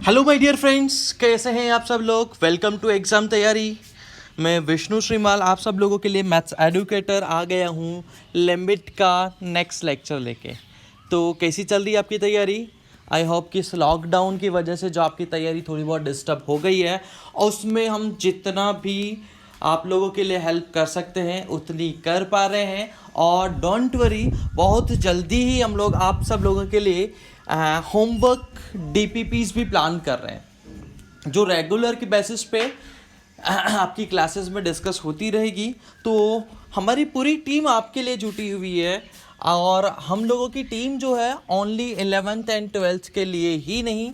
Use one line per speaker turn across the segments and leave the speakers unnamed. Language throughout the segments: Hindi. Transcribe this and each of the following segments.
हेलो माय डियर फ्रेंड्स, कैसे हैं आप सब लोग। वेलकम टू एग्ज़ाम तैयारी। मैं विष्णु श्रीमाल आप सब लोगों के लिए मैथ्स एडुकेटर आ गया हूँ लिमिट का नेक्स्ट लेक्चर लेके। तो कैसी चल रही है आपकी तैयारी। आई होप कि इस लॉकडाउन की वजह से जो आपकी तैयारी थोड़ी बहुत डिस्टर्ब हो गई है, और उसमें हम जितना भी आप लोगों के लिए हेल्प कर सकते हैं उतनी कर पा रहे हैं। और डोंट वरी, बहुत जल्दी ही हम लोग आप सब लोगों के लिए होमवर्क डीपीपीज भी प्लान कर रहे हैं, जो रेगुलर के बेसिस पे आपकी क्लासेस में डिस्कस होती रहेगी। तो हमारी पूरी टीम आपके लिए जुटी हुई है, और हम लोगों की टीम जो है ओनली 11th एंड 12th के लिए ही नहीं,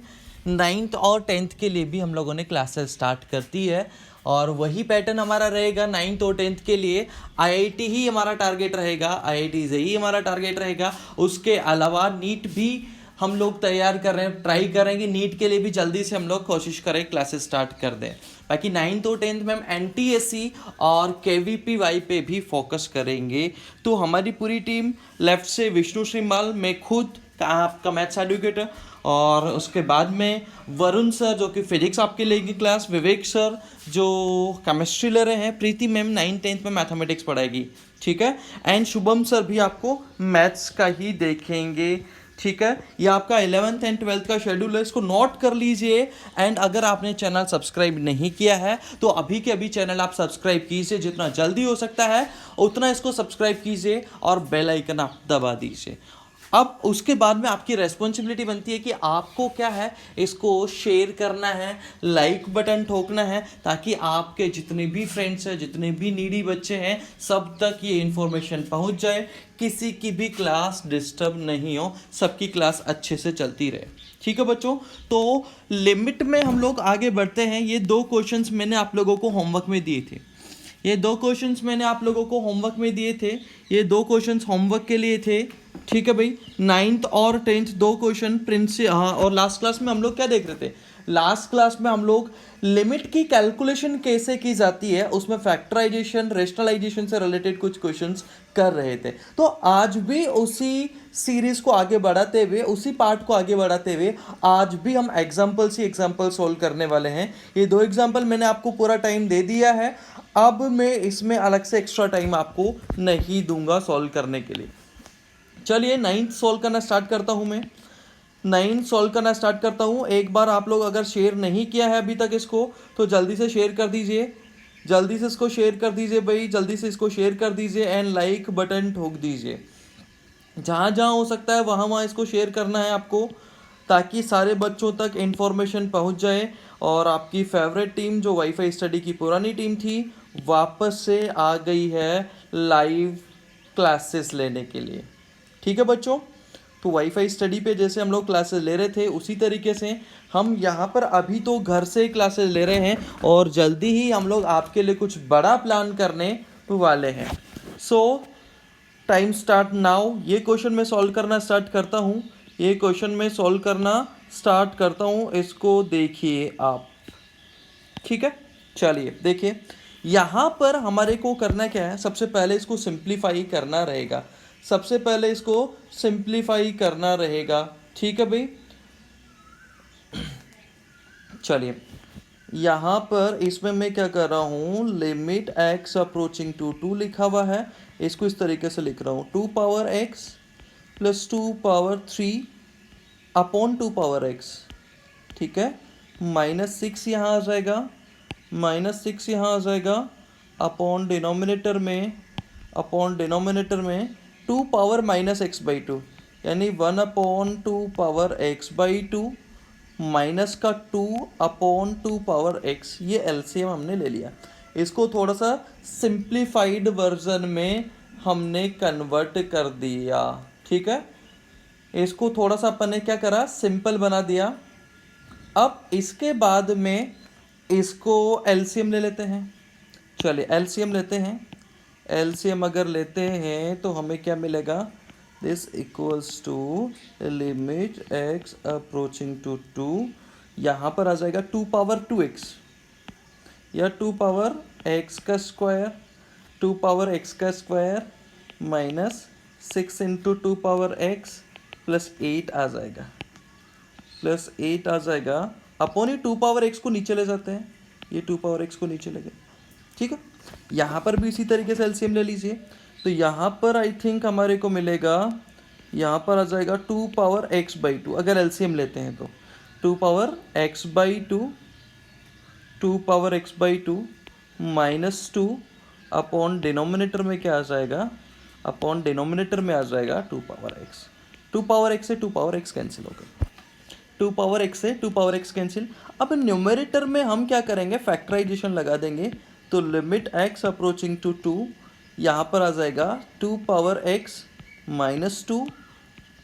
9th और 10th के लिए भी हम लोगों ने क्लासेस स्टार्ट करती है। और वही पैटर्न हमारा रहेगा 9th और 10th के लिए। आईआईटी ही हमारा टारगेट रहेगा, आईआईटी से ही हमारा टारगेट रहेगा। उसके अलावा नीट भी हम लोग तैयार कर रहे हैं, ट्राई करेंगे नीट के लिए भी जल्दी से हम लोग कोशिश करें क्लासेस स्टार्ट कर दें। बाकी 9th और 10th में हम एनटीएससी और केवीपीवाई पे भी फोकस करेंगे। तो हमारी पूरी टीम, लेफ्ट से विष्णु श्रीमाल, मैं खुद आपका मैथ्स एडुकेटर, और उसके बाद में वरुण सर जो कि फिजिक्स आपके लेंगे क्लास, विवेक सर जो केमिस्ट्री ले रहे हैं, प्रीति मैम 9th-10th में मैथमेटिक्स पढ़ाएगी, ठीक है, एंड शुभम सर भी आपको मैथ्स का ही देखेंगे, ठीक है। ये आपका 11th एंड 12th का शेड्यूल है, इसको नोट कर लीजिए। एंड अगर आपने चैनल सब्सक्राइब नहीं किया है तो अभी के अभी चैनल आप सब्सक्राइब कीजिए, जितना जल्दी हो सकता है उतना इसको सब्सक्राइब कीजिए और बेल आइकन आप दबा दीजिए। अब उसके बाद में आपकी रेस्पॉन्सिबिलिटी बनती है कि आपको क्या है, इसको शेयर करना है, लाइक बटन ठोकना है, ताकि आपके जितने भी फ्रेंड्स हैं, जितने भी नीडी बच्चे हैं, सब तक ये इन्फॉर्मेशन पहुंच जाए, किसी की भी क्लास डिस्टर्ब नहीं हो, सबकी क्लास अच्छे से चलती रहे, ठीक है बच्चों। तो लिमिट में हम लोग आगे बढ़ते हैं। ये 2 क्वेश्चंस मैंने आप लोगों को होमवर्क में दिए थे, ये 2 क्वेश्चंस मैंने आप लोगों को होमवर्क में दिए थे, ये 2 क्वेश्चंस होमवर्क के लिए थे, ठीक है भाई। 9th और 10th 2 क्वेश्चन प्रिंस। हाँ, और लास्ट क्लास में हम लोग क्या देख रहे थे, लास्ट क्लास में हम लोग लिमिट की कैलकुलेशन कैसे की जाती है, उसमें फैक्टराइजेशन, रेशनलाइजेशन से रिलेटेड कुछ क्वेश्चंस कर रहे थे। तो आज भी उसी सीरीज को आगे बढ़ाते हुए, उसी पार्ट को आगे बढ़ाते हुए, आज भी हम एग्जाम्पल्स ही एग्जाम्पल सोल्व करने वाले हैं। ये 2 एग्जाम्पल मैंने आपको पूरा टाइम दे दिया है, अब मैं इसमें अलग से एक्स्ट्रा टाइम आपको नहीं दूंगा सॉल्व करने के लिए। चलिए 9th सॉल्व करना स्टार्ट करता हूं मैं। 9th सॉल्व करना स्टार्ट करता हूं। एक बार आप लोग अगर शेयर नहीं किया है अभी तक इसको, तो जल्दी से शेयर कर दीजिए, जल्दी से इसको शेयर कर दीजिए भाई, जल्दी से इसको शेयर कर दीजिए एंड लाइक बटन ठोक दीजिए। जहाँ जहाँ हो सकता है वहाँ वहाँ इसको शेयर करना है आपको, ताकि सारे बच्चों तक इन्फॉर्मेशन पहुँच जाए, और आपकी फेवरेट टीम जो वाईफाई स्टडी की पुरानी टीम थी वापस से आ गई है लाइव क्लासेस लेने के लिए, ठीक है बच्चों। तो वाईफाई स्टडी पे जैसे हम लोग क्लासेस ले रहे थे उसी तरीके से हम यहाँ पर अभी तो घर से क्लासेस ले रहे हैं, और जल्दी ही हम लोग आपके लिए कुछ बड़ा प्लान करने वाले हैं। सो टाइम स्टार्ट नाउ। ये क्वेश्चन मैं सॉल्व करना स्टार्ट करता हूँ, ये क्वेश्चन मैं सॉल्व करना स्टार्ट करता हूँ, इसको देखिए आप, ठीक है। चलिए देखिए, यहाँ पर हमारे को करना क्या है, सबसे पहले इसको सिंप्लीफाई करना रहेगा, सबसे पहले इसको सिंप्लीफाई करना रहेगा, ठीक है भाई। चलिए यहाँ पर इसमें मैं क्या कर रहा हूँ, लिमिट एक्स अप्रोचिंग टू 2 लिखा हुआ है, इसको इस तरीके से लिख रहा हूँ, 2 power x plus 2 power 3 upon 2 power x, ठीक है। -6 यहाँ आ जाएगा, -6 यहाँ आ जाएगा, अपॉन डिनोमिनेटर में, अपॉन डिनोमिनेटर में 2 पावर -x/2, यानी 1/2 पावर x/2 माइनस का 2 अपॉन 2 पावर x, ये एलसीएम हमने ले लिया। इसको थोड़ा सा सिंप्लीफाइड वर्जन में हमने कन्वर्ट कर दिया, ठीक है। इसको थोड़ा सा अपन ने क्या करा, सिंपल बना दिया। अब इसके बाद में इसको एलसीएम ले लेते हैं। चलिए एलसीएम लेते हैं, एलसीएम अगर लेते हैं तो हमें क्या मिलेगा, this equals to limit x approaching to 2, यहाँ पर आ जाएगा 2 पावर 2x या 2 पावर x का स्क्वायर, 2 पावर x का square minus 6 into 2 power x plus 8 आ जाएगा, प्लस 8 आ जाएगा अपॉन ही 2 पावर x को नीचे ले जाते हैं, ये 2 पावर x को नीचे ले गए, ठीक है। यहाँ पर भी इसी तरीके से एलसीएम ले लीजिए, तो यहाँ पर आई थिंक हमारे को मिलेगा, यहाँ पर आ जाएगा 2 पावर x/2, अगर एलसीएम लेते हैं तो 2 power x/2, 2 power x/2 minus 2 upon denominator में क्या आ जाएगा, अपॉन डिनोमिनेटर में आ जाएगा 2 पावर x। 2 पावर x से 2 पावर x कैंसिल हो गए, 2 पावर x से 2 पावर x कैंसिल। अब न्यूमरेटर में हम क्या करेंगे, फैक्टराइजेशन लगा देंगे, तो लिमिट x अप्रोचिंग टू 2, यहाँ पर आ जाएगा 2 power x minus 2,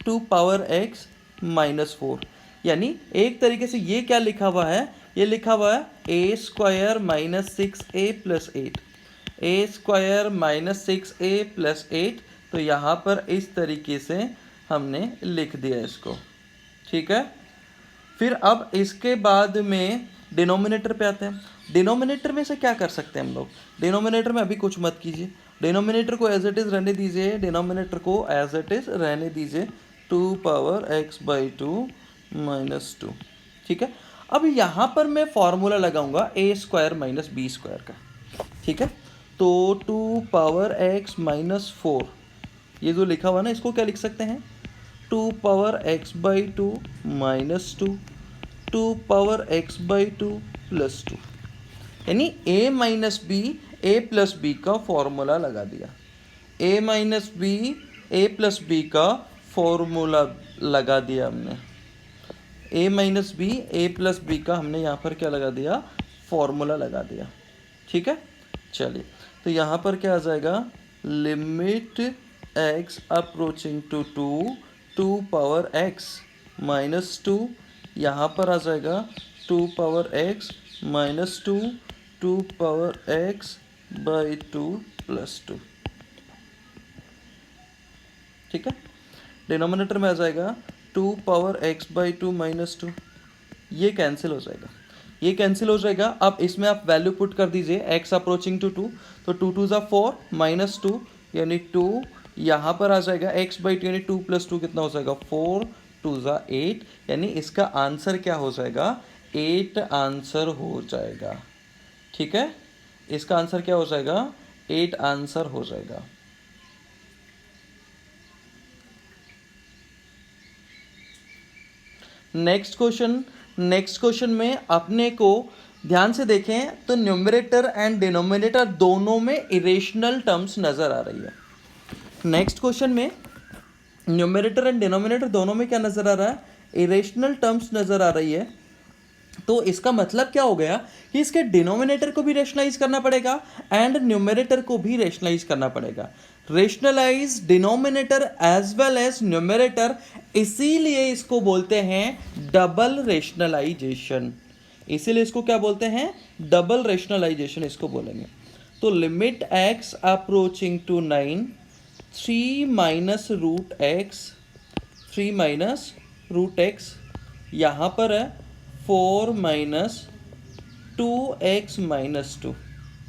2 power x minus 4, यानी एक तरीके से ये क्या लिखा हुआ है, ये लिखा हुआ है a square minus 6a plus 8, a square minus 6a plus 8। तो यहाँ पर इस तरीके से हमने लिख दिया इसको, ठीक है। फिर अब इसके बाद में डिनोमिनेटर पे आते हैं। डिनोमिनेटर में से क्या कर सकते हैं हम लोग, डिनोमिनेटर में अभी कुछ मत कीजिए, डिनोमिनेटर को एज इट इज़ रहने दीजिए, डिनोमिनेटर को एज इट इज़ रहने दीजिए, 2 पावर x/2 माइनस 2, ठीक है। अब यहाँ पर मैं फॉर्मूला लगाऊंगा a square minus b square का, ठीक है। तो 2 पावर x माइनस 4, ये जो लिखा हुआ ना, इसको क्या लिख सकते हैं, 2 power x/2 minus 2, 2 power x/2 plus 2, यानी a minus B a plus B का फॉर्मूला लगा दिया, a minus B a plus B का फॉर्मूला लगा दिया हमने, a minus B a plus B का हमने यहाँ पर क्या लगा दिया, फॉर्मूला लगा दिया, ठीक है। चलिए, तो यहाँ पर क्या आ जाएगा, limit x approaching to 2 power x minus 2, यहाँ पर आ जाएगा 2 power x minus 2, 2 power x/2 plus 2, ठीक है। डिनोमिनेटर में आ जाएगा 2 पावर x/2 माइनस 2, ये कैंसिल हो जाएगा, ये कैंसिल हो जाएगा। अब इसमें आप वैल्यू पुट कर दीजिए x अप्रोचिंग टू 2, तो 2 2 ज़ा 4 माइनस 2 यानी 2, यहाँ पर आ जाएगा x/2 यानी 2 प्लस 2 कितना हो जाएगा, 4 2 ज़ा 8, यानी इसका आंसर क्या हो जाएगा, 8 आंसर हो जाएगा, ठीक है। इसका आंसर क्या हो जाएगा, 8 आंसर हो जाएगा। नेक्स्ट क्वेश्चन में अपने को ध्यान से देखें तो न्यूमरेटर एंड डिनोमिनेटर दोनों में इरेशनल टर्म्स नजर आ रही है। नेक्स्ट क्वेश्चन में न्यूमरेटर एंड डिनोमिनेटर दोनों में क्या नजर आ रहा है, इरेशनल टर्म्स नजर आ रही है। तो इसका मतलब क्या हो गया कि इसके डिनोमिनेटर को भी रेशनलाइज करना पड़ेगा एंड न्यूमरेटर को भी रेशनलाइज करना पड़ेगा। Rationalise denominator as well as numerator, इसीलिए इसको बोलते हैं डबल रेशनलाइजेशन, इसीलिए इसको क्या बोलते हैं, डबल रेशनलाइजेशन इसको बोलेंगे। तो limit x approaching to 9, 3 minus root x, 3 minus root x, यहाँ पर है 4 माइनस 2x माइनस 2,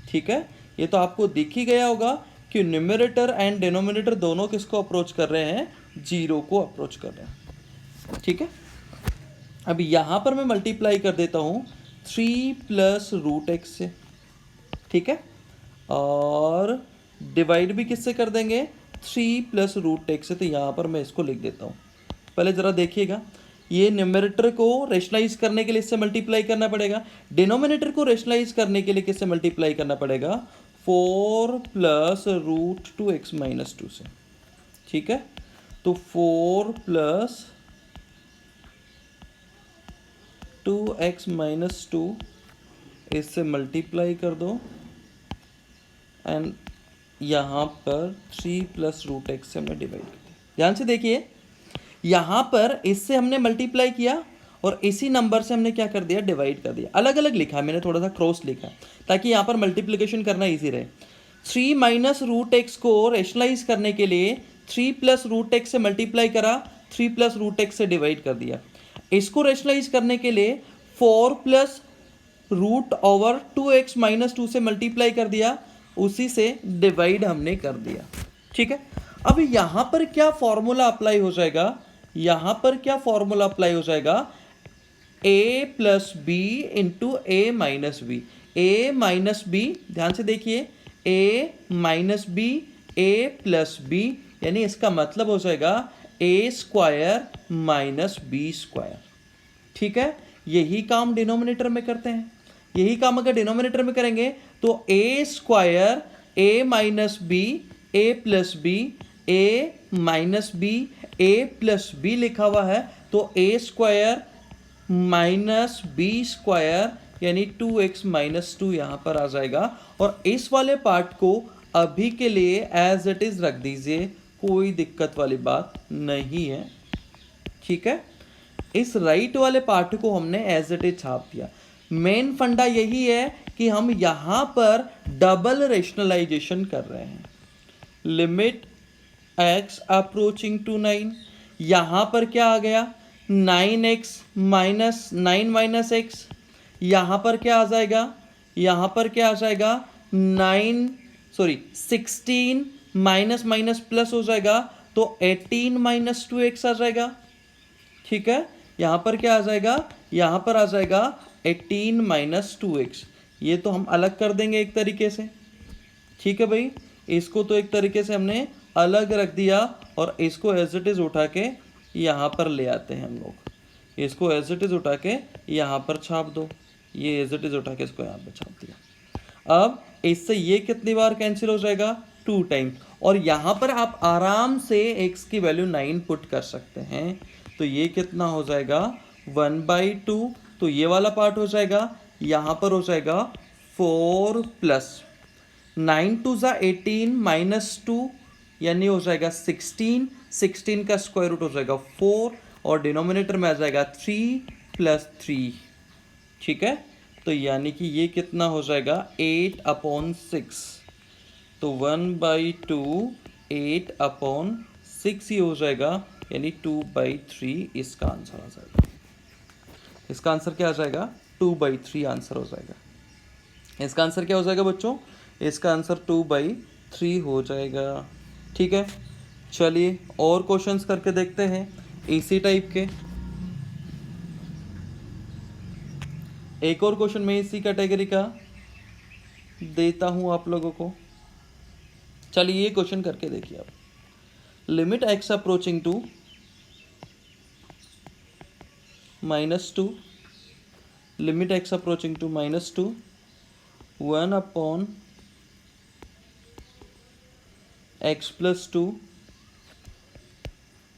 ठीक है। ये तो आपको दिख ही गया होगा कि न्यूमरेटर एंड डिनोमिनेटर दोनों किसको अप्रोच कर रहे हैं, 0 को अप्रोच कर रहे हैं, ठीक है। अब यहाँ पर मैं मल्टीप्लाई कर देता हूँ 3 प्लस रूट एक्स से, ठीक है, और डिवाइड भी किससे कर देंगे, 3 प्लस रूट एक्स से। तो यहाँ पर मैं इसको लिख देता हूँ, पहले ज़रा देखिएगा, ये न्यूमरेटर को रेशनलाइज करने के लिए इससे मल्टीप्लाई करना पड़ेगा, डिनोमिनेटर को रेशनलाइज करने के लिए किससे मल्टीप्लाई करना पड़ेगा, 4 प्लस रूट 2x माइनस 2 से, ठीक है। तो 4 प्लस 2x माइनस 2 इससे मल्टीप्लाई कर दो एंड यहाँ पर 3 प्लस रूट एक्स से हमने डिवाइड कर दिया। ध्यान से देखिए, यहाँ पर इससे हमने मल्टीप्लाई किया और इसी नंबर से हमने क्या कर दिया, डिवाइड कर दिया। अलग अलग लिखा है मैंने, थोड़ा सा क्रॉस लिखा है ताकि यहाँ पर मल्टीप्लिकेशन करना इजी रहे। 3 माइनस रूट एक्स को रेशनलाइज करने के लिए 3 प्लस रूट एक्स से मल्टीप्लाई करा, 3 प्लस रूट एक्स से डिवाइड कर दिया। इसको रेशनलाइज करने के लिए 4 plus root over 2x minus 2 से मल्टीप्लाई कर दिया, उसी से डिवाइड हमने कर दिया, ठीक है। अब यहाँ पर क्या फॉर्मूला अप्लाई हो जाएगा, यहाँ पर क्या फॉर्मूला अप्लाई हो जाएगा, ए प्लस बी इंटू ए माइनस बी। ए माइनस बी, ध्यान से देखिए, ए माइनस बी ए प्लस बी, यानी इसका मतलब हो जाएगा ए स्क्वायर माइनस बी स्क्वायर। ठीक है, यही काम डिनोमिनेटर में करते हैं। यही काम अगर डिनोमिनेटर में करेंगे तो ए स्क्वायर ए माइनस बी ए प्लस बी, ए माइनस बी ए प्लस बी लिखा हुआ है, तो ए स्क्वायर माइनस बी स्क्वायर यानी 2x माइनस 2 यहाँ पर आ जाएगा। और इस वाले पार्ट को अभी के लिए एज इट इज रख दीजिए, कोई दिक्कत वाली बात नहीं है। ठीक है, इस राइट वाले पार्ट को हमने एज इट इज छाप दिया। मेन फंडा यही है कि हम यहां पर डबल रेशनलाइजेशन कर रहे हैं। लिमिट x अप्रोचिंग टू 9, यहां पर क्या आ गया 9x माइनस 9 माइनस एक्स, यहां पर क्या आ जाएगा, यहां पर क्या आ जाएगा 16 माइनस माइनस प्लस हो जाएगा, तो 18 माइनस 2x आ जाएगा। ठीक है, यहां पर क्या आ जाएगा, यहां पर आ जाएगा 18 माइनस 2x। ये तो हम अलग कर देंगे एक तरीके से। ठीक है भाई, इसको तो एक तरीके से हमने अलग रख दिया और इसको एज इट इज उठा के यहाँ पर ले आते हैं हम लोग। इसको एज इट इज उठा के यहाँ पर छाप दो, ये एज इट इज उठा के इसको यहाँ पर छाप दिया। अब इससे ये कितनी बार कैंसिल हो जाएगा 2 टाइम, और यहाँ पर आप आराम से x की वैल्यू 9 पुट कर सकते हैं। तो ये कितना हो जाएगा 1/2, तो ये वाला पार्ट हो जाएगा, यहाँ पर हो जाएगा 4 प्लस 9 2 ज़ा 18 माइनस 2 यानी हो जाएगा 16 का स्क्वायर रूट हो जाएगा 4 और डिनोमिनेटर में आ जाएगा 3 प्लस 3। ठीक है, तो यानी कि ये कितना हो जाएगा 8/6, तो 1/2 8/6 ही हो जाएगा, यानी 2/3 इसका आंसर आ जाएगा। इसका आंसर क्या आ जाएगा 2/3 आंसर हो जाएगा। इसका आंसर क्या हो जाएगा बच्चों, इसका आंसर 2/3 हो जाएगा। ठीक है, चलिए और क्वेश्चंस करके देखते हैं इसी टाइप के। एक और क्वेश्चन मैं इसी कैटेगरी का देता हूं आप लोगों को। चलिए ये क्वेश्चन करके देखिए आप। Limit x approaching to -2, limit x approaching to -2 1/x + 2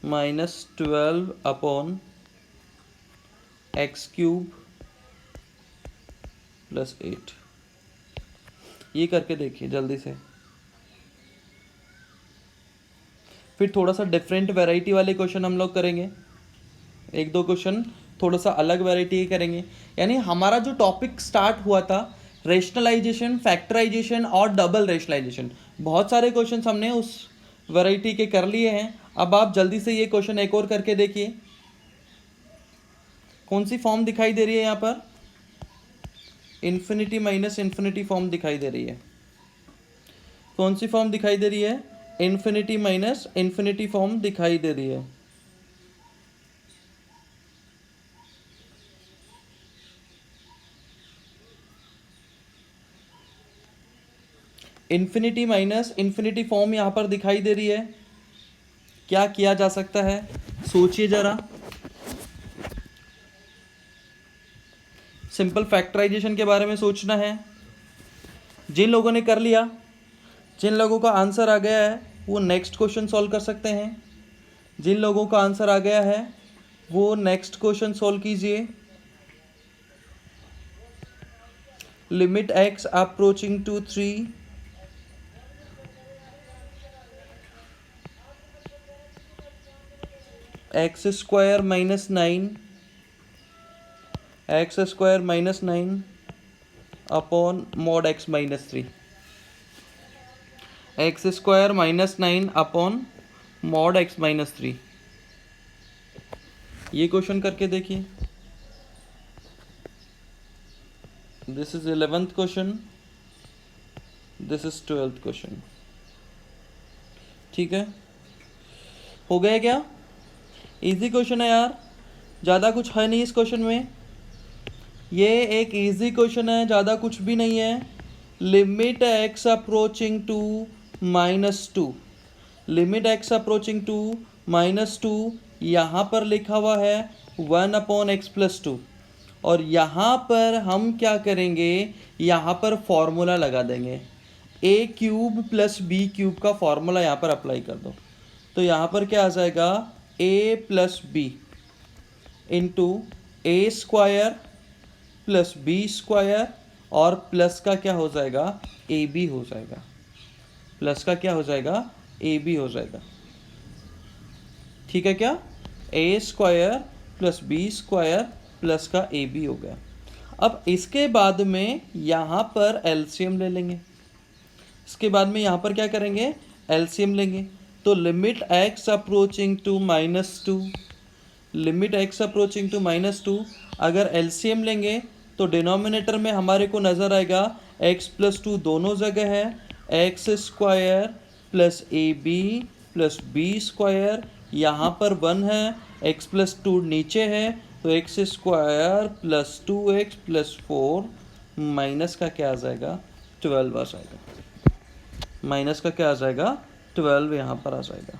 -12/x³ + 8। ये करके देखिए जल्दी से। फिर थोड़ा सा डिफरेंट वैरायटी वाले क्वेश्चन हम लोग करेंगे, एक दो क्वेश्चन थोड़ा सा अलग वैरायटी के करेंगे। यानी हमारा जो टॉपिक स्टार्ट हुआ था रेशनलाइजेशन, फैक्टराइजेशन और डबल रेशनलाइजेशन, बहुत सारे क्वेश्चंस हमने उस वैरायटी के कर लिए हैं। अब आप जल्दी से ये क्वेश्चन एक और करके देखिए। कौन सी फॉर्म दिखाई दे रही है यहाँ पर, इन्फिनिटी माइनस इन्फिनिटी फॉर्म दिखाई दे रही है। कौन सी फॉर्म दिखाई दे रही है, इन्फिनिटी माइनस इन्फिनिटी फॉर्म दिखाई दे रही है। इन्फिनिटी माइनस इन्फिनिटी फॉर्म यहाँ पर दिखाई दे रही है। क्या किया जा सकता है, सोचिए जरा। सिंपल फैक्टराइजेशन के बारे में सोचना है। जिन लोगों ने कर लिया, जिन लोगों का आंसर आ गया है वो नेक्स्ट क्वेश्चन सॉल्व कर सकते हैं। जिन लोगों का आंसर आ गया है वो नेक्स्ट क्वेश्चन सॉल्व कीजिए। Limit x approaching to 3 x² -9 upon mod x - 3, x² -9 upon mod x - 3। ये क्वेश्चन करके देखिए। This is 11th question, this is 12th question. ठीक है, हो गया क्या? इजी क्वेश्चन है यार, ज़्यादा कुछ है नहीं इस क्वेश्चन में। ये एक इजी क्वेश्चन है, ज़्यादा कुछ भी नहीं है। Limit x approaching to -2, limit x approaching to -2, यहाँ पर लिखा हुआ है 1/x+2, और यहाँ पर हम क्या करेंगे, यहाँ पर फॉर्मूला लगा देंगे, a³ + b³ का फॉर्मूला यहाँ पर अप्लाई कर दो। तो यहाँ पर क्या आ जाएगा, a + b into a² + b², और प्लस का क्या हो जाएगा, ab हो जाएगा, प्लस का क्या हो जाएगा, ab हो जाएगा। ठीक है क्या, a² + b² प्लस का ab हो गया। अब इसके बाद में यहाँ पर एलसीएम ले लेंगे, इसके बाद में यहाँ पर क्या करेंगे, एलसीएम लेंगे। तो limit x approaching to -2, limit x approaching to -2, अगर एलसीएम लेंगे तो डिनोमिनेटर में हमारे को नज़र आएगा x+2 दोनों जगह है, x² + ab + b², यहाँ पर 1 है, x+2 नीचे है, तो x² + 2x + 4 माइनस का क्या आ जाएगा, 12 आ जाएगा, माइनस का क्या आ जाएगा, 12 यहाँ पर आ जाएगा।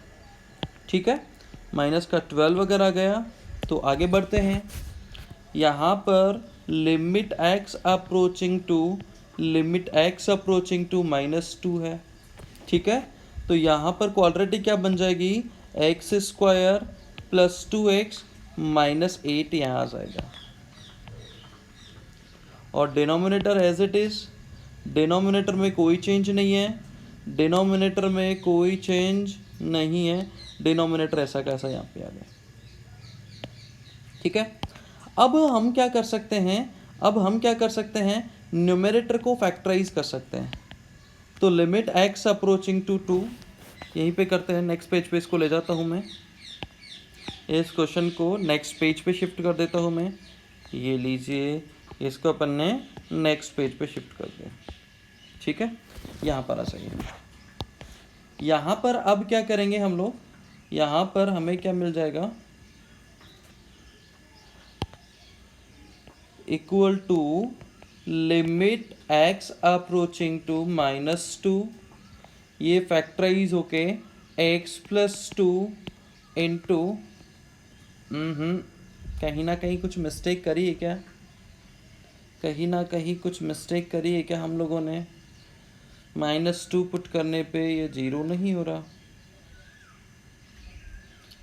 ठीक है, माइनस का 12 अगर आ गया तो आगे बढ़ते हैं। यहाँ पर लिमिट x अप्रोचिंग टू -2 है। ठीक है, तो यहाँ पर क्वाड्रेटिक क्या बन जाएगी, x² + 2x - 8 यहाँ आ जाएगा, और denominator as it is, denominator में कोई चेंज नहीं है, डिनोमिनेटर में कोई चेंज नहीं है, डिनोमिनेटर ऐसा कैसा यहाँ पे आ गया। ठीक है, अब हम क्या कर सकते हैं, न्यूमरेटर को फैक्टराइज कर सकते हैं। तो लिमिट x अप्रोचिंग टू 2, यहीं पे करते हैं, नेक्स्ट पेज पे इसको ले जाता हूँ मैं, इस क्वेश्चन को नेक्स्ट पेज पे शिफ्ट कर देता हूँ मैं, ये लीजिए, इसको अपन ने नेक्स्ट पेज पे शिफ्ट कर दिया। ठीक है, यहाँ पर आ जाइए। यहाँ पर अब क्या करेंगे हम लोग, यहाँ पर हमें क्या मिल जाएगा, equal to limit x approaching to -2, ये फैक्टराइज होके x+2 इंटू, कहीं ना कहीं कुछ मिस्टेक करी है क्या, कहीं ना कहीं कुछ मिस्टेक करी है क्या हम लोगों ने, -2 पुट करने पे ये 0 नहीं हो रहा,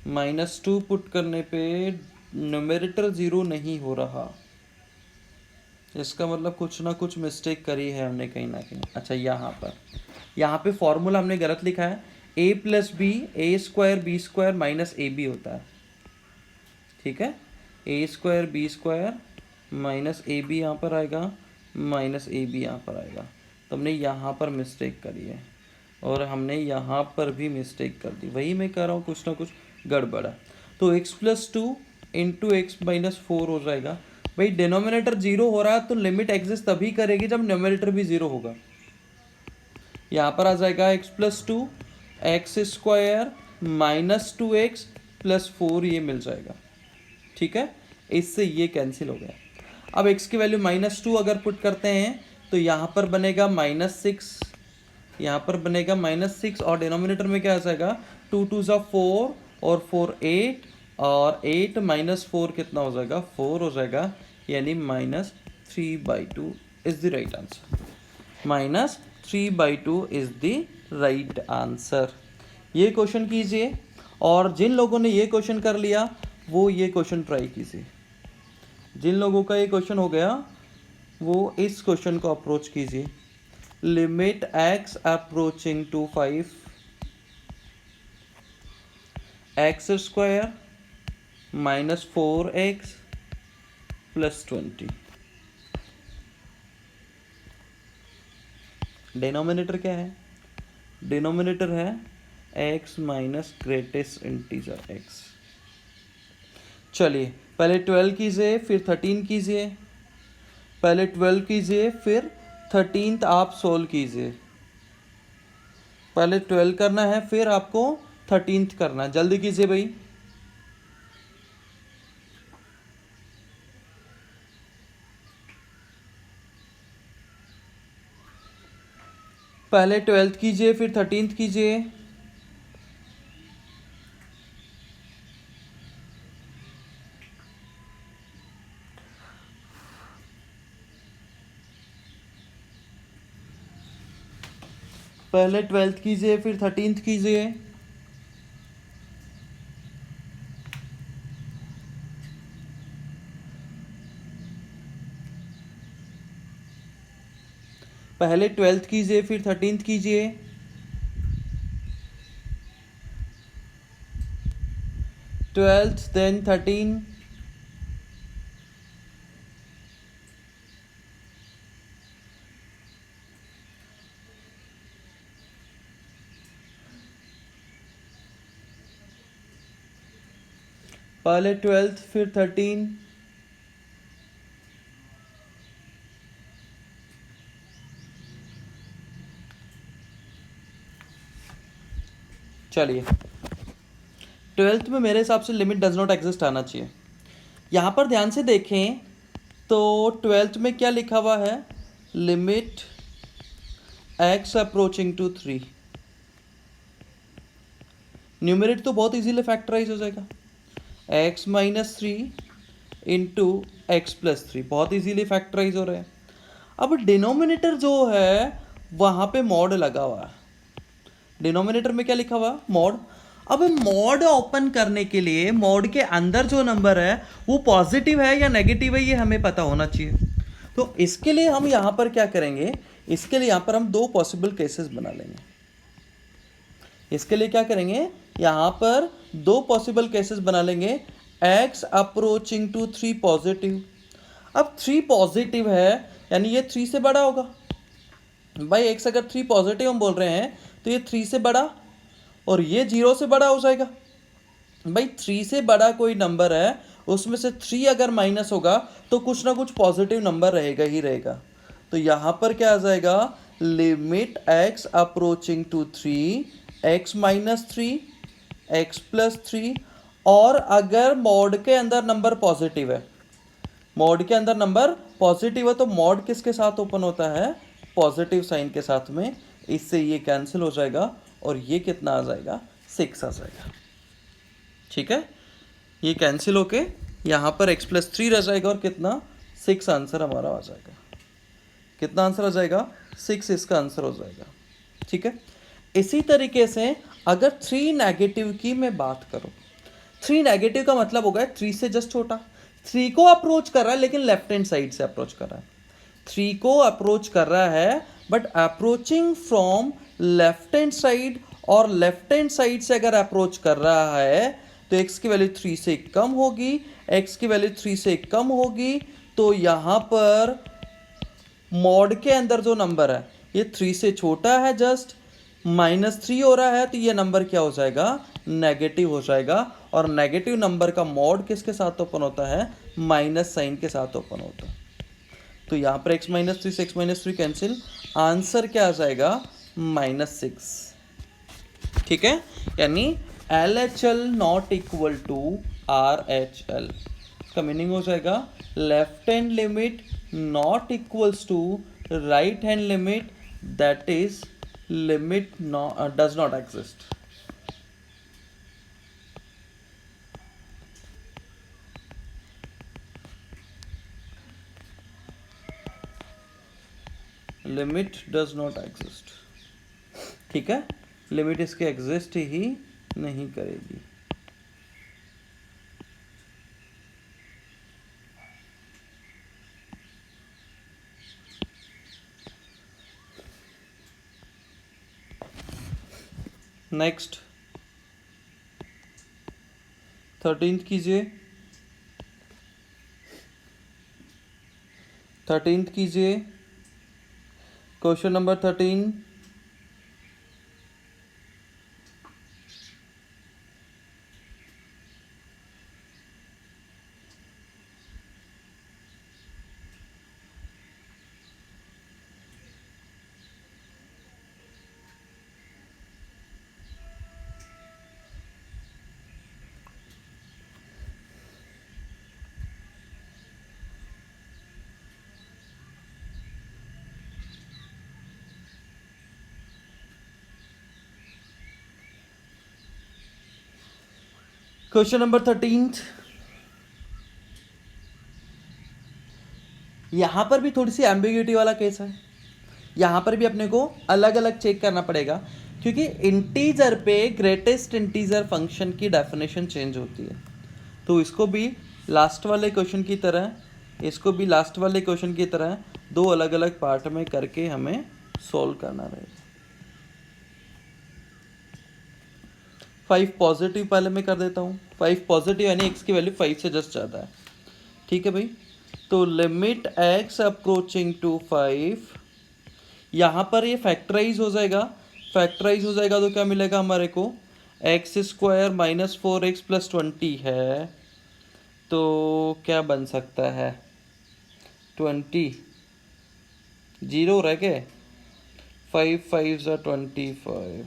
-2 पुट करने पे न्यूमरेटर 0 नहीं हो रहा, इसका मतलब कुछ ना कुछ मिस्टेक करी है हमने कहीं ना कहीं। अच्छा, यहाँ पे फॉर्मूला हमने गलत लिखा है, a + b a² b² - ab होता है। ठीक है, a² b² - ab यहाँ पर आएगा, -ab यहाँ पर आएगा, तो हमने यहाँ पर मिस्टेक करी है, और हमने यहाँ पर भी मिस्टेक कर दी, वही मैं कह रहा हूँ, कुछ ना कुछ गड़बड़ है। तो x+2 इंटू x - 4 हो जाएगा। भाई डिनोमिनेटर 0 हो रहा है तो लिमिट एग्जिस्ट तभी करेगी जब न्यूमरेटर भी 0 होगा। यहाँ पर आ जाएगा x+2 x² - 2x + 4, ये मिल जाएगा। ठीक है, इससे ये कैंसिल हो गया। अब x की वैल्यू -2 अगर पुट करते हैं तो यहाँ पर बनेगा -6, यहाँ पर बनेगा -6, और डिनोमिनेटर में क्या आ जाएगा, 2 2 = 4 और 4 8, और 8 - 4 कितना हो जाएगा, 4 हो जाएगा, यानी -3/2 is the right answer, -3/2 is the right answer. ये क्वेश्चन कीजिए, और जिन लोगों ने ये क्वेश्चन कर लिया वो ये क्वेश्चन ट्राई कीजिए, जिन लोगों का ये क्वेश्चन हो गया वो इस क्वेश्चन को अप्रोच कीजिए। Limit x approaching to 5, x² - 4x + 20, denominator क्या है, डिनोमिनेटर है x - ग्रेटेस्ट इंटीजर x। चलिए, पहले 12 कीजिए, फिर 13 कीजिए, पहले 12 कीजिए, फिर 13th आप सोल्व कीजिए। पहले 12 करना है, फिर आपको 13th करना है, जल्दी कीजिए भाई। पहले 12th कीजिए फिर 13th कीजिए। पहले 12th कीजिए फिर 13th कीजिए। पहले 12th कीजिए फिर 13th कीजिए। Twelfth then 13। पहले 12th फिर 13। चलिए 12th में मेरे हिसाब से लिमिट डज नॉट एग्जिस्ट आना चाहिए। यहाँ पर ध्यान से देखें तो 12th में क्या लिखा हुआ है, limit x approaching to 3। Numerator तो बहुत इजीली फैक्टराइज हो जाएगा, x minus 3 into x plus 3, बहुत इजीली फैक्टराइज हो रहा है। अब डिनोमिनेटर जो है वहाँ पे मॉड लगा हुआ है। डिनोमिनेटर में क्या लिखा हुआ, मॉड। अब मॉड ओपन करने के लिए मॉड के अंदर जो नंबर है वो पॉजिटिव है या नेगेटिव है ये हमें पता होना चाहिए। तो इसके लिए हम यहाँ पर क्या करेंगे, इसके लिए यहाँ पर हम दो पॉसिबल केसेस बना लेंगे। इसके लिए क्या करेंगे, यहाँ पर दो पॉसिबल केसेस बना लेंगे। x approaching to 3 positive. अब 3 पॉजिटिव है यानी ये 3 से बड़ा होगा। भाई x अगर 3 पॉजिटिव हम बोल रहे हैं तो ये 3 से बड़ा और ये 0 से बड़ा हो जाएगा। भाई 3 से बड़ा कोई नंबर है उसमें से 3 अगर माइनस होगा तो कुछ ना कुछ पॉजिटिव नंबर रहेगा ही रहेगा। तो यहाँ पर क्या आ जाएगा, limit x approaching to 3 x minus 3 x plus 3। और अगर मॉड के अंदर नंबर पॉजिटिव है, मॉड के अंदर नंबर पॉजिटिव है तो मॉड किसके साथ ओपन होता है, पॉजिटिव साइन के साथ में। इससे ये कैंसिल हो जाएगा और ये कितना आ जाएगा, 6 आ जाएगा। ठीक है, ये कैंसिल होके यहाँ पर x प्लस 3 रह जाएगा और कितना, 6 आंसर हमारा आ जाएगा। कितना आंसर आ जाएगा, 6 इसका आंसर हो जाएगा। ठीक है, इसी तरीके से अगर 3 नेगेटिव की मैं बात करूं, 3 नेगेटिव का मतलब होगा 3 से जस्ट छोटा, 3 को अप्रोच कर रहा है लेकिन लेफ्ट हैंड साइड से अप्रोच कर रहा है। 3 को अप्रोच कर रहा है but approaching from left hand side, और लेफ्ट हैंड साइड से अगर अप्रोच कर रहा है तो x की वैल्यू 3 से कम होगी, x की वैल्यू 3 से कम होगी। तो यहां पर मॉड के अंदर जो नंबर है ये 3 से छोटा है, जस्ट -3 हो रहा है, तो ये नंबर क्या हो जाएगा, नेगेटिव हो जाएगा। और नेगेटिव नंबर का मॉड किसके साथ ओपन होता है, माइनस साइन के साथ ओपन होता है। तो यहाँ पर x माइनस 3 से x माइनस 3 कैंसिल, आंसर क्या आ जाएगा, -6। ठीक है, यानी LHL not equal to RHL। इसका मीनिंग हो जाएगा left hand limit not equals to right hand limit, that is limit does not exist. Limit does not exist. ठीक है, लिमिट इसके एग्जिस्ट ही नहीं करेगी। नेक्स्ट 13th कीजिए, 13th कीजिए, क्वेश्चन नंबर 13। Question number 13। यहां पर भी थोड़ी सी एम्बिग्यूटी वाला केस है। यहां पर भी अपने को अलग अलग चेक करना पड़ेगा, क्योंकि इंटीजर पे ग्रेटेस्ट इंटीजर फंक्शन की डेफिनेशन चेंज होती है। तो इसको भी लास्ट वाले क्वेश्चन की तरह, दो अलग अलग पार्ट में करके हमें सॉल्व करना रहेगा। 5 पॉजिटिव पहले मैं कर देता हूँ। 5 पॉजिटिव यानी x की वैल्यू 5 से जस्ट ज़्यादा है। ठीक है भाई, तो लिमिट x अप्रोचिंग टू 5, यहाँ पर ये फैक्टराइज हो जाएगा। तो क्या मिलेगा हमारे को, x square minus 4x plus 20 है, तो क्या बन सकता है, 20 जीरो रह गए, 5 5 ज़ा 25।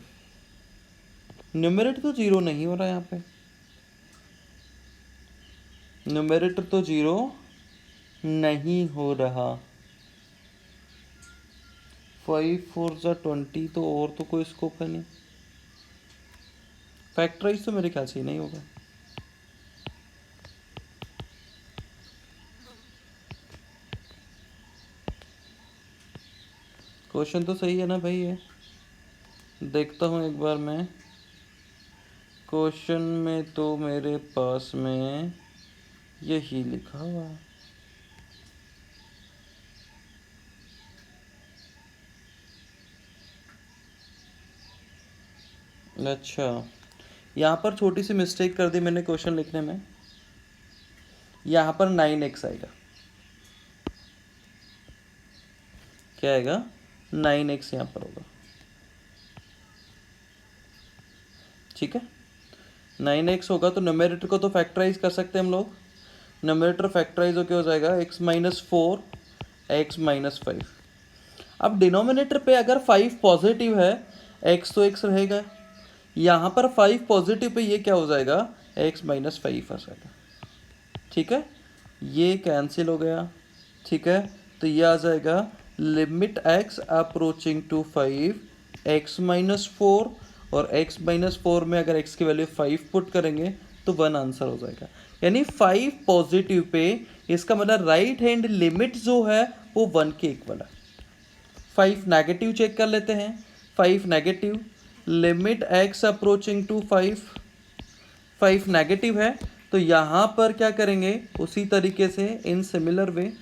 न्यूमरेटर तो जीरो नहीं हो रहा यहाँ पे, न्यूमरेटर तो जीरो नहीं हो रहा। 5 4 ज़ा 20, तो और तो कोई स्कोप है नहीं। फैक्टराइज तो मेरे ख्याल से ही नहीं होगा। क्वेश्चन तो सही है ना भाई ये, देखता हूँ एक बार मैं। क्वेश्चन में तो मेरे पास में यही लिखा हुआ है। अच्छा, यहाँ पर छोटी सी मिस्टेक कर दी मैंने क्वेश्चन लिखने में। यहाँ पर 9x आएगा। क्या आएगा, 9x यहाँ पर होगा। ठीक है, 9x होगा तो न्यूमरेटर को तो फैक्टराइज कर सकते हैं हम लोग। न्यूमरेटर फैक्टराइज हो क्या हो जाएगा, x माइनस 4 x माइनस 5। अब डिनोमिनेटर पे अगर 5 पॉजिटिव है, x तो x रहेगा। यहाँ पर 5 पॉजिटिव पे ये क्या हो जाएगा, x माइनस 5 आ जाएगा। ठीक है, ये कैंसिल हो गया। ठीक है, तो ये आ जाएगा limit x approaching to 5 x minus 4, और x माइनस 4 में अगर x की वैल्यू 5 पुट करेंगे तो 1 आंसर हो जाएगा। यानी 5 पॉजिटिव पे इसका मतलब राइट हैंड लिमिट जो है वो 1 के इक्वल है। 5 नेगेटिव चेक कर लेते हैं। 5 negative, limit x approaching to 5 negative है, तो यहाँ पर क्या करेंगे, उसी तरीके से इन सिमिलर वे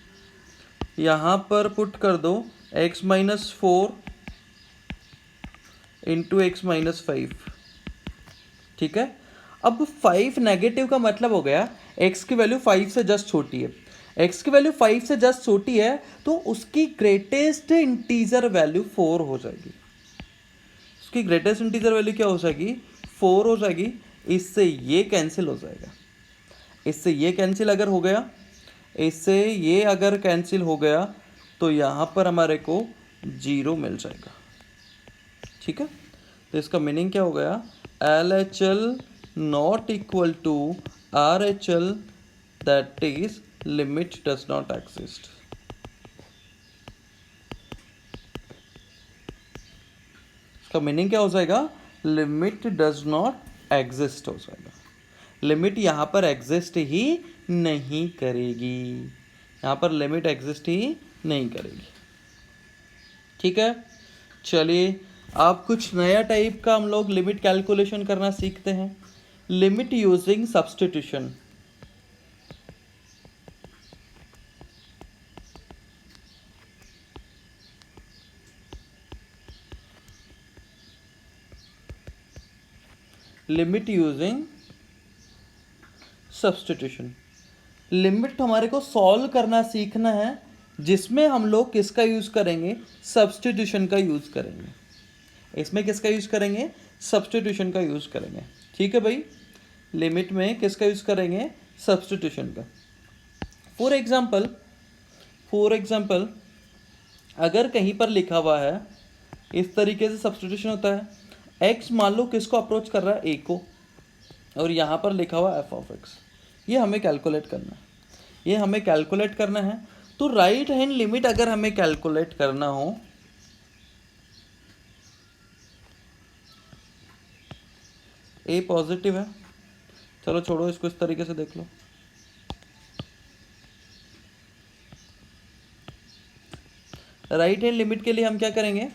यहाँ पर पुट कर दो x minus 4 into x minus 5। ठीक है, अब 5 नेगेटिव का मतलब हो गया x की वैल्यू 5 से जस्ट छोटी है। x की वैल्यू 5 से जस्ट छोटी है तो उसकी ग्रेटेस्ट इंटीजर वैल्यू 4 हो जाएगी। उसकी ग्रेटेस्ट इंटीजर वैल्यू क्या हो जाएगी, 4 हो जाएगी। इससे ये कैंसिल हो जाएगा, इससे ये कैंसिल अगर हो गया, इससे ये अगर कैंसिल हो गया तो यहाँ पर हमारे को 0 मिल जाएगा। ठीक है, तो इसका मीनिंग क्या हो गया, LHL not equal to RHL, that is limit does not exist. इसका मीनिंग क्या हो जाएगा, लिमिट डज नॉट एग्जिस्ट हो जाएगा। लिमिट यहाँ पर एग्जिस्ट ही नहीं करेगी, यहाँ पर लिमिट एग्जिस्ट ही नहीं करेगी। ठीक है, चलिए अब कुछ नया टाइप का हम लोग लिमिट कैलकुलेशन करना सीखते हैं। Limit using substitution. Limit using substitution, limit हमारे को सॉल्व करना सीखना है, जिसमें हम लोग किसका यूज करेंगे, सब्स्टिट्यूशन का यूज करेंगे। इसमें किसका यूज करेंगे, सब्स्टिट्यूशन का यूज करेंगे। ठीक है भाई, लिमिट में किसका यूज करेंगे, सब्स्टिट्यूशन का। फॉर एग्जाम्पल अगर कहीं पर लिखा हुआ है इस तरीके से सब्स्टिट्यूशन होता है, x मान लो किसको अप्रोच कर रहा है, a को, और यहाँ पर लिखा हुआ f ऑफ x। ये हमें कैलकुलेट करना है, तो राइट हैंड लिमिट अगर हमें कैलकुलेट करना हो, a पॉजिटिव है चलो छोड़ो इसको, इस तरीके से देख लो। राइट हैंड लिमिट के लिए हम क्या करेंगे,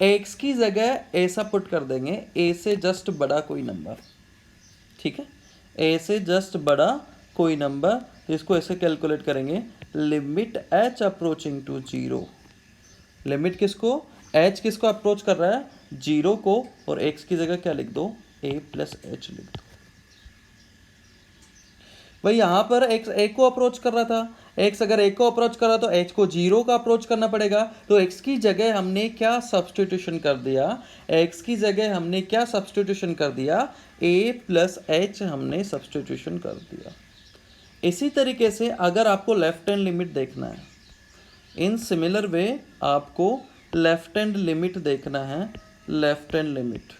एक्स की जगह ऐसा पुट कर देंगे, ए से जस्ट बड़ा कोई नंबर, ठीक है, ए से जस्ट बड़ा कोई नंबर, तो इसको ऐसे कैलकुलेट करेंगे, limit H approaching to zero. Limit किसको, एच किसको अप्रोच कर रहा है, जीरो को, और एक्स की जगह क्या लिख दो, ए प्लस एच लिख दो। भाई यहाँ पर एक्स एक को अप्रोच कर रहा था, एक्स अगर एक को अप्रोच कर रहा तो एच को जीरो का अप्रोच करना पड़ेगा, तो एक्स की जगह हमने क्या सब्स्टिट्यूशन कर दिया, एक्स की जगह हमने क्या सब्स्टिट्यूशन कर दिया, ए प्लस एच हमने सब्स्टिट्यूशन कर दिया। इसी तरीके से अगर आपको लेफ्ट हैंड लिमिट देखना है, इन सिमिलर वे आपको लेफ्ट हैंड लिमिट देखना है, लेफ्ट हैंड लिमिट,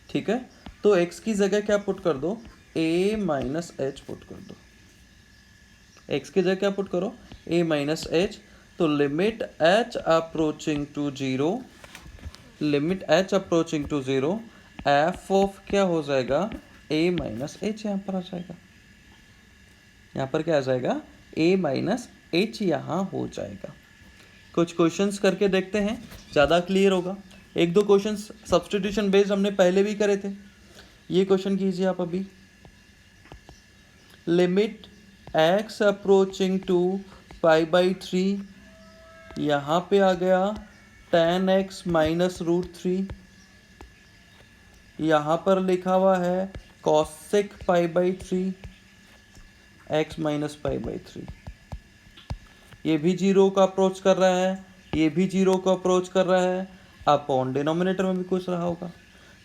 ठीक है, तो एक्स की जगह क्या पुट कर दो, ए माइनस एच पुट कर दो, एक्स की जगह क्या पुट करो, ए माइनस एच, तो limit H approaching to zero, limit H approaching to zero, F of क्या हो जाएगा, ए माइनस एच, यहाँ पर आ जाएगा, यहाँ पर क्या आ जाएगा, ए माइनस एच यहाँ हो जाएगा। कुछ क्वेश्चंस करके देखते हैं, ज़्यादा क्लियर होगा। एक दो क्वेश्चंस सब्स्टिट्यूशन बेस्ड हमने पहले भी करे थे, ये क्वेश्चन कीजिए आप अभी, limit x approaching to pi by three, यहाँ पे आ गया tan x minus root three, यहाँ पर लिखा हुआ है cosec pi by three, x minus pi by three, ये भी जीरो का अप्रोच कर रहा है, ये भी जीरो को अप्रोच कर रहा है, अपॉन डिनोमिनेटर में भी कुछ रहा होगा,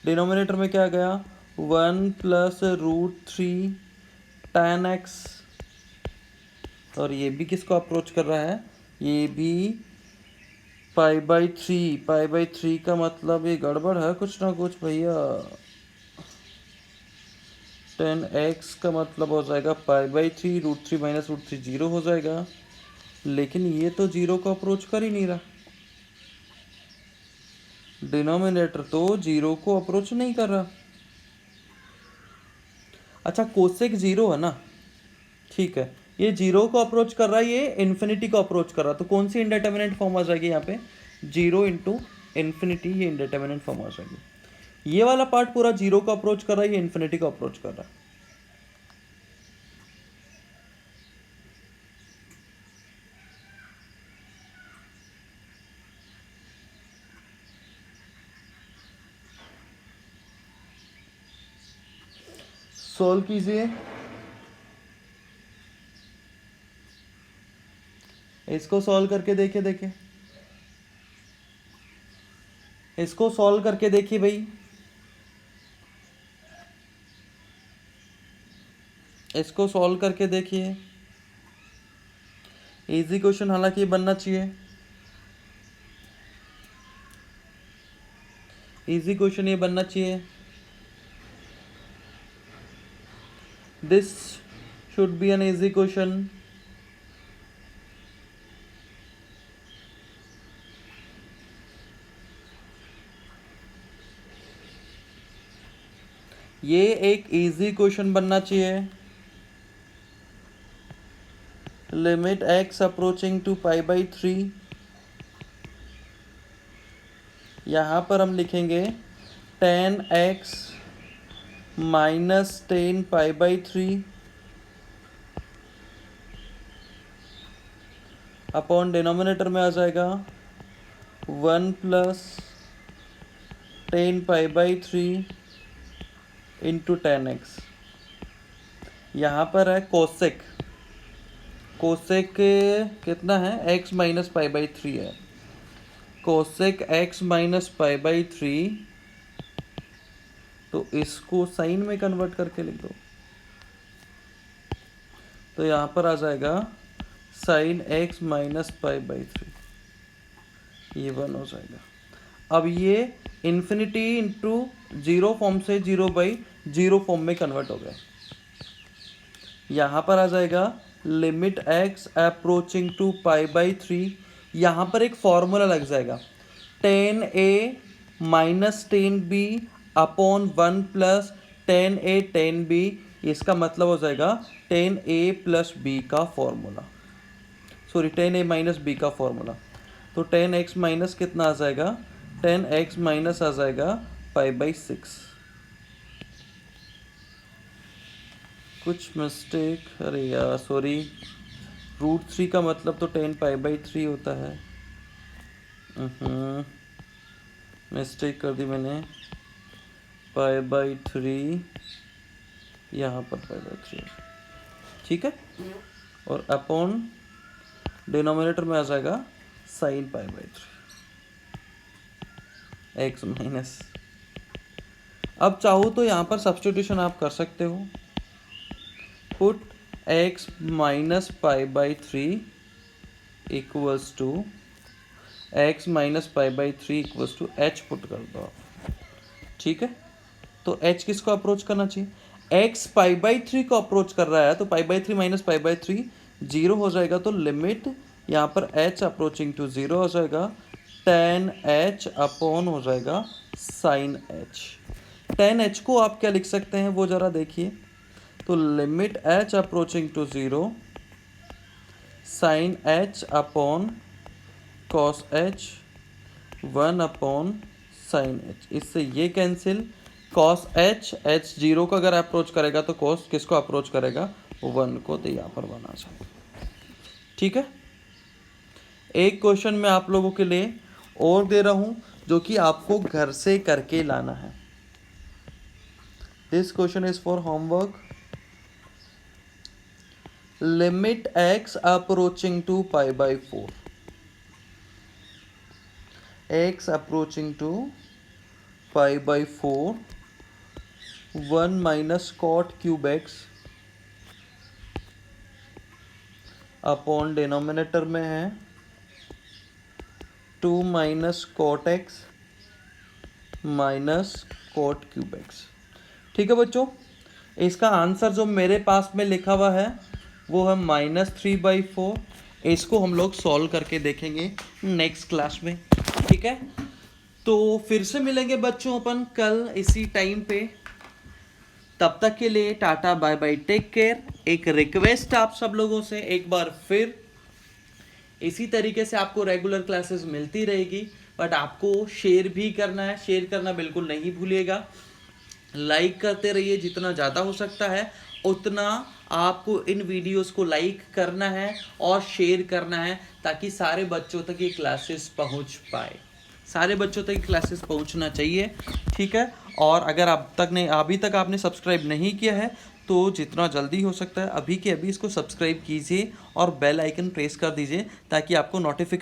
डिनोमिनेटर में क्या गया, one plus root three tan x, और ये भी किसको अप्रोच कर रहा है, ये भी पाई by three, pi by three का मतलब ये गड़बड़ है कुछ ना कुछ भैया, टेन एक्स का मतलब हो जाएगा pi by three, root three minus root three zero हो जाएगा, लेकिन ये तो जीरो को अप्रोच कर ही नहीं रहा, डिनोमिनेटर तो जीरो को अप्रोच नहीं कर रहा। अच्छा कोसेक जीरो है ना, ठीक है, ये जीरो को अप्रोच कर रहा है, ये इन्फिनिटी को अप्रोच कर रहा है, तो कौन सी इंडेटर्मिनेट फॉर्म आ जाएगी यहाँ पे, जीरो इंटू इन्फिनिटी, ये इंडेटर्मिनेट फॉर्म आ जाएगी। ये वाला पार्ट पूरा जीरो को अप्रोच कर रहा है, ये इन्फिनिटी को अप्रोच कर रहा है। सॉल्व कीजिए, इसको सॉल्व करके देखिए, इसको सॉल्व करके देखिए भाई, इसको सॉल्व करके देखिए, इजी क्वेश्चन हालांकि बनना चाहिए, इजी क्वेश्चन ये बनना चाहिए, this should be an easy question. ये एक इजी क्वेश्चन बनना चाहिए, limit x approaching to pi by three, यहाँ पर हम लिखेंगे tan x minus tan pi by three upon denominator में आ जाएगा one plus tan pi by three into tan x, यहाँ पर है कोसेक, कोसेक कितना है, x minus pi by three है, cosec x minus pi by three, तो इसको साइन में कन्वर्ट करके लिख दो, तो यहाँ पर आ जाएगा sine x minus pi by three, ये वन हो जाएगा। अब ये इन्फिनिटी इंटू जीरो फॉर्म से जीरो बाई जीरो फॉर्म में कन्वर्ट हो गया, यहाँ पर आ जाएगा limit x approaching to pi by three, यहाँ पर एक फॉर्मूला लग जाएगा, tan A minus tan B upon one plus tan A tan B, इसका मतलब हो जाएगा 10a प्लस बी का formula, sorry 10a minus B का फॉर्मूला। तो 10x माइनस कितना आ जाएगा, 10x माइनस आ जाएगा π/6। कुछ मिस्टेक, अरे यार सॉरी, √3 का मतलब तो 10 π/3 होता है। मिस्टेक कर दी मैंने, π/3 यहाँ पर π/3, ठीक है। और अपॉन डिनोमिनेटर में आ जाएगा sin π/3 x माइनस। अब चाहो तो यहाँ पर सब्स्टिट्यूशन आप कर सकते हो, put x minus π/3 equals to x minus π/3 equals to h put कर दो आप, ठीक है। तो h किसको अप्रोच करना चाहिए, x π/3 को अप्रोच कर रहा है, तो π/3 माइनस π/3 जीरो हो जाएगा, तो लिमिट यहाँ पर h अप्रोचिंग टू जीरो हो जाएगा, tan h अपॉन हो जाएगा sin h। tan h को आप क्या लिख सकते हैं वो ज़रा देखिए, तो limit h approaching to zero sin h upon cos h 1 upon sin h, इससे ये cancel, cos h, h zero को अगर अप्रोच करेगा तो cos किसको अप्रोच करेगा, 1 को, तो यहाँ पर 1 आ जाएगा, ठीक है। एक क्वेश्चन मैं आप लोगों के लिए और दे रहा हूँ जो कि आपको घर से करके लाना है। This question is for homework. Limit x approaching to π/4, x approaching to π/4, 1 minus cot cube x upon denominator में है 2 minus cot x minus cot cube x, ठीक है बच्चों। इसका आंसर जो मेरे पास में लिखा हुआ है वो है -3/4। इसको हम लोग सॉल्व करके देखेंगे नेक्स्ट क्लास में, ठीक है। तो फिर से मिलेंगे बच्चों अपन कल इसी टाइम पे, तब तक के लिए tata bye bye, take care. एक रिक्वेस्ट आप सब लोगों से एक बार फिर, इसी तरीके से आपको रेगुलर क्लासेस मिलती रहेगी, बट आपको शेयर भी करना है, शेयर करना बिल्कुल नहीं भूलिएगा। लाइक करते रहिए, जितना ज़्यादा हो सकता है उतना आपको इन वीडियोस को लाइक करना है और शेयर करना है, ताकि सारे बच्चों तक ये क्लासेस पहुंच पाए, सारे बच्चों तक क्लासेस पहुंचना चाहिए, ठीक है। और अगर अभी तक आपने सब्सक्राइब नहीं किया है तो जितना जल्दी हो सकता है अभी के अभी इसको सब्सक्राइब कीजिए और बेल आइकन प्रेस कर दीजिए, ताकि आपको नोटिफिकेशन